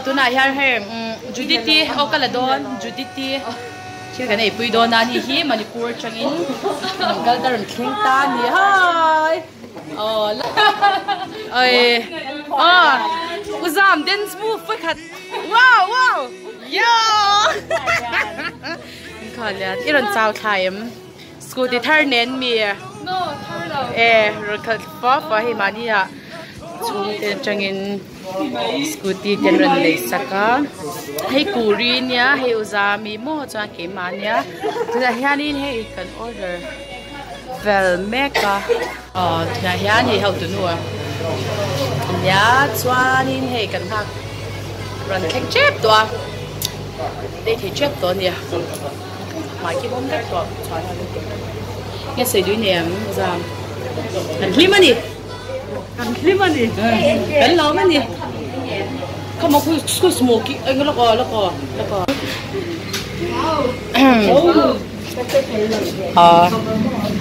tu na hian he Judith o kaladon Judith thil kan ei pui don ani hi Manipur changin galdaron thlengta ni hai oi uzam dance move khat wow yo khalan iron chaw thaim scooty thar nen mi no thar lo khat fa hi mania chung ten changin scooty ten ran lei saka hei kuri nia hei uzami mo cha ke mania tuna hianin hei kan order vel meka tuna hian hei how to know nia chuanin hei kan hak ran khek chep to dei thei chep to nia mai ki bom dak to chuan nghe sei dui nem uzam kan hlim ani kan lo mani kamu ku smoky ay lako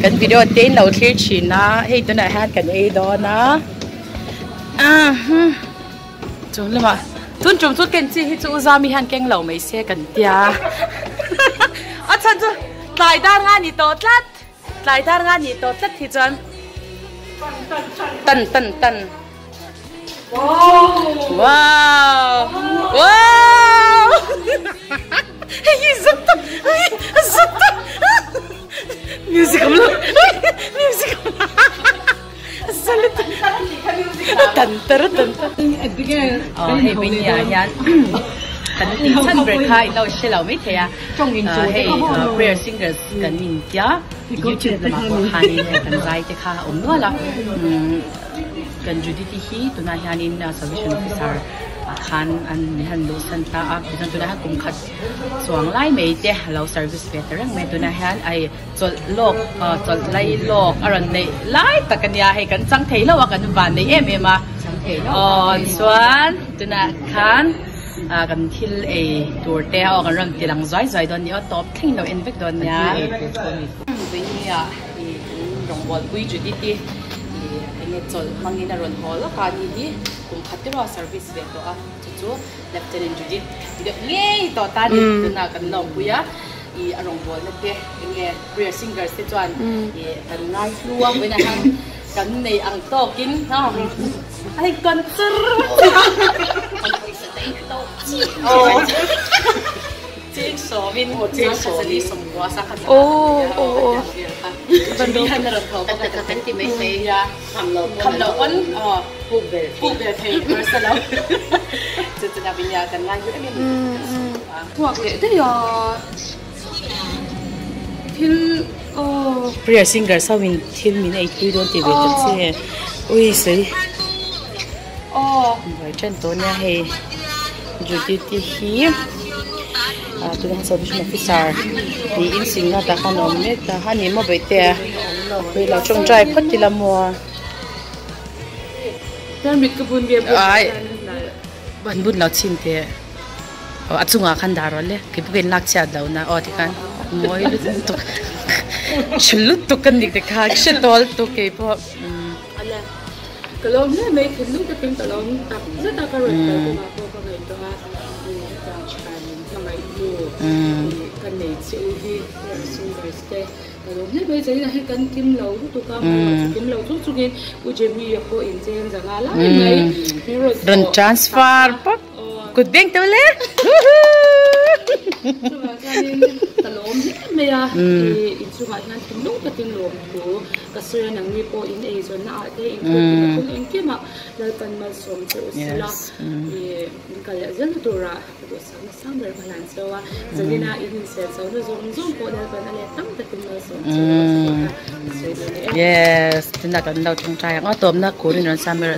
kan video tin lo clear chin na hey to na hat kan ei do na chung lama tun chum tut ken chi hi chu zami han keng lo mai se kan tia achan chu tlai dar nga ni to tlat hi chan Tân wow zấp music am lo music tân hey bây giờ yan kan tin chan break hai lo she lo mai thea hey prayer singers kan nin tia YouTube ma ko hani ne kan zai te kha no la kan Judith hi tuna hianin salvation officer khan an han lo san ta a bisan tuna ha kum khat chuang lai mei te lo service veteran me tuna hian ai chol lai lok aran nei lai takania he kan chang thei lo kan van nei em a chang thei lo on swan tuna khan kan thil e tur te o kan ram tilang zai don ni top thing lo invect don nya bây giờ thì rong bol bui Judith nghe chol mangina ron hall ka ni hi kum khatira service ve to a chu lieutenant Judith de nge to ta ni na kan nom buya I rong bol na te nge prayer singers te chuan kan ngai luang we na hang kan nei ang to kin ha ai kan chur Chính số mình chính số đi sống qua sa khăn bên đó khăn là thầu có cái cái thì mấy mấy ra hầm lẩu ấn phụ về thầy mới sao đâu chứ là bây giờ cần ngay với mình hoặc lẽ thế giờ phim prayer singer sao mình phim mình ấy tuy đôi thì về thật sự ui sấy vậy trên tối nha hay rồi thì hi tu han salvation officer ni in singa ta khan om me ta hani mo bete we la chong trai phat ti la mo tan mit ka bun be ai ban bun la chin te achunga khan dar le ki bu gen lak cha daw na o ti kan moi lu tu chulut tu kan dik te kha she tol tu ke po ala kalom ne me khinu ta pin kalom ta za ta ka ro ta ma ko ka ngai to ha kan nei cheu hi singers te kalom ne be chai na he kan kim lo tu ka kim lo chu chu gen u je mi ko in chen janga la ngai ron transfer pa kut beng to le kalom me ya in chu ga han kim lo ka tin lom tu ka sir nang ni po in a zon na te in ko in ke ma dal pan mal som chu sila ka ya zen tu ra sang der balan so wa zalina in se so no zong ko dal pan ale tam ta tin mal som yes tin da kan dau chung chai ang tom na ko rin ron samer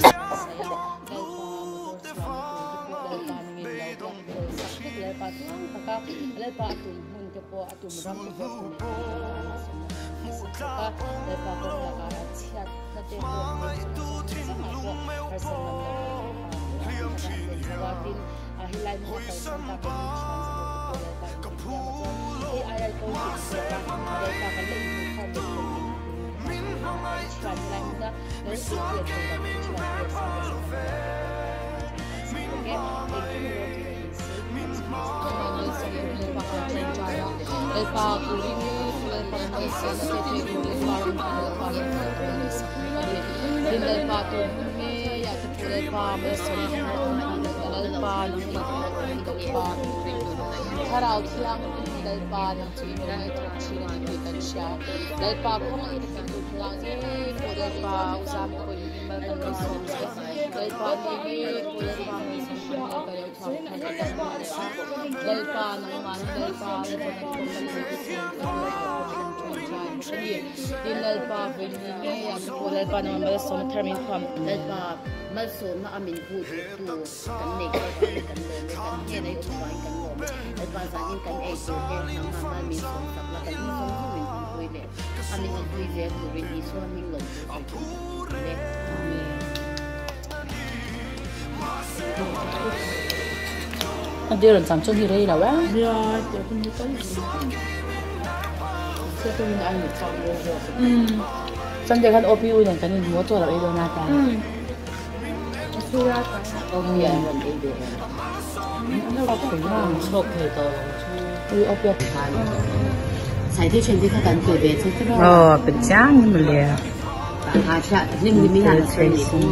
pa kuring le pa mai se na te te le pa ron pa le pa to me ya te le pa me so le pa le pa harau thiang le pa na chi no mai to chi na ni ta sha le pa ko mai te kan tu lang ni ko le pa usam ko ni ma ta ni so le pa ni ko le pa mai so ni ka yo thang le pa na ma le pa le pa ko le ni le pa ve ni ya ko le pa na ma so na termin kwam le pa ma so na amin pu tu kan ne kan le kan ne nei tu ba kan lo le pa sa in kan e so ke na ma mi so sak la kan so so min pu le amin an pu le tu ri ni so min lo le Dia orang Samsung ni rai lah, wah. ya tu pun ni kan so tu ni ai ni chang lo Sampai kan OPU yang kan ni dua tu lah itu nata. surat OPU yang itu. Apa pun lah, sok itu. Ui OPU kan. ใส่ที่เชนที่เขากันตัวเบสใช่ไหม Oh, pecah ni boleh. หาชะนี่มีหาเชนที่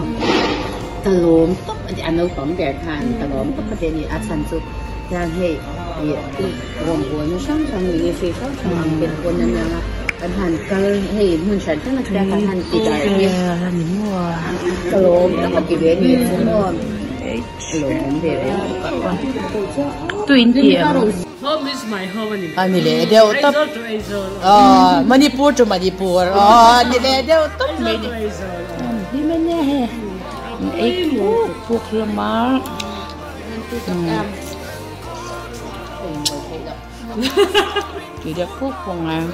ตะลมตบอันนั้นของแบบทานตะลมตบประเด็นนี้อาชันสุดอย่างให้ที่รวมหัวในช่องช่องนี้คือช่องช่องเป็นคนนั้นนะปัญหาก็ให้หุ่นฉันทั้งนักแสดงปัญหาติดใจเนี่ยตะลมตบประเด็นนี้ทั้งหมดตะลมเบส 20. Home is my home anymore. Ani le deu tap. Aizol to Aizol. Manipur to Manipur. Ni le deu tap me ni. Ni mana he? Ei puk lemar. Tidak puk pongan.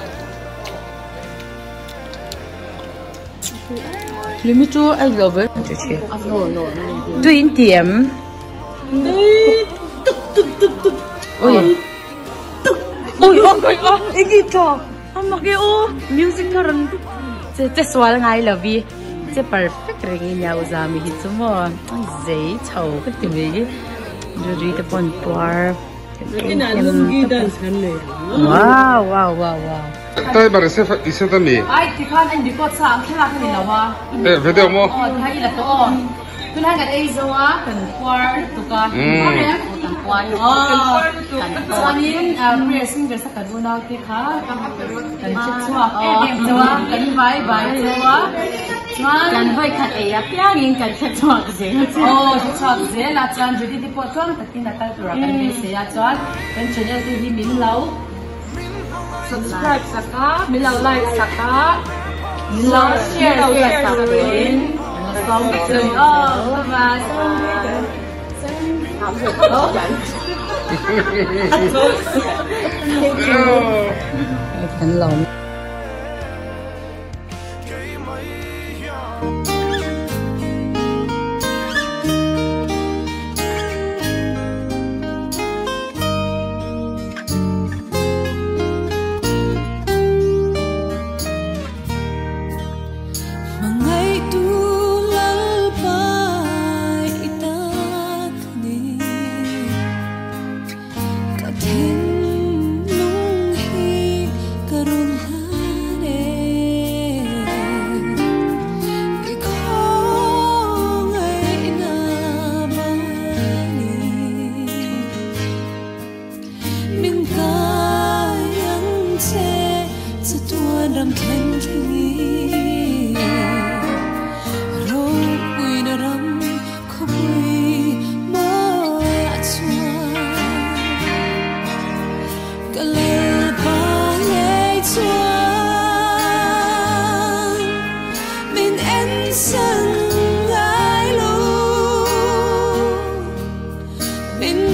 Limi tu I love it. Tu intiam. Oi. Oi, ini tu. Amak ye music karan. Це swal ngai lavi. Це perfect ringi nya uzami hi semua. Zai chau ke timi. Duri te pon par. Ini ada lagi dan sana. Wow. Tay bare se ise ta mi. Ai ti khan anh đi có sang khela kan ni lawa. Video mo. Hai ila to. Tu lang at ai zawa kan par tu ka. Kan par. Kan panin prayer singer sa kaduna ti kha. Kan chwa. Zawa kan bye zawa. Kan vai khat e ya pyangin kan chwa ze. Chwa ze la chan judi ti po chon takin na ta tura kan be se ya chon. Kan channel ti hi min lau. Subscribe saka, milau like saka, milau share saka rin. Xong rồi, và thành lòng. Mình